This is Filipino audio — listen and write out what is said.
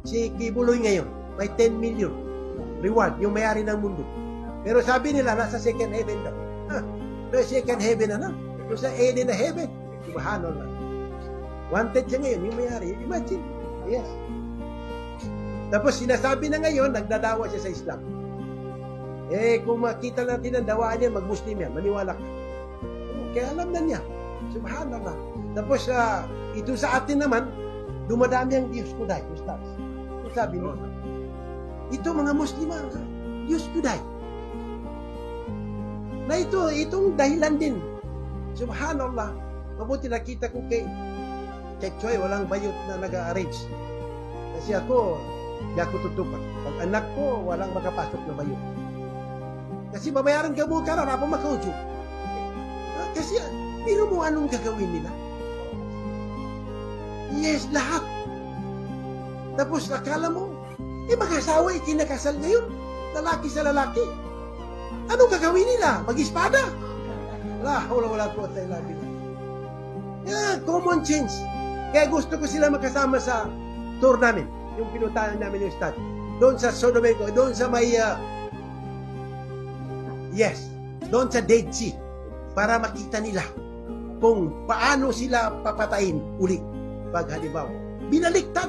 Si Kibuloy ngayon, may 10 million reward, yung may-ari ng mundo. Pero sabi nila, nasa second heaven daw. No, second heaven na lang. Yung sa Eden na heaven. Subhanallah. Wanted siya ngayon, yung may-ari. Imagine. Yes. Tapos sinasabi na ngayon, nagdadawa siya sa Islam. Kung makita natin ang dawaan niya, mag-Muslim yan, maniwala ka. Kaya alam na niya. Subhanallah. Tapos, ito sa atin naman, dumadami ang Diyos Kuday, Ustaz. Sabi mo, ito mga Muslima, Diyos Kuday. Na itong dahilan din. Subhanallah. Mabuti nakita ko kay Choy, walang bayot na nag-arrange. Kasi ako, di ako tutupan. Pag anak ko, walang makapasok na bayot. Kasi babayaran ka mo karon, apa makaujo. Kasi, pero mo anong gagawin nila? Yes, lahat. Tapos akala mo, mag-asawa, ikinakasal ngayon. Lalaki sa lalaki. Anong gagawin nila? Mag-espada? Wala po tayo labi. Common sense. Kaya gusto ko sila makasama sa tour namin. Yung pinuntahan namin yung stad. Doon sa Sodomenco, doon sa may doon sa Dead Sea. Para makita nila kung paano sila papatayin uli. Pag halimbawa, binaliktad.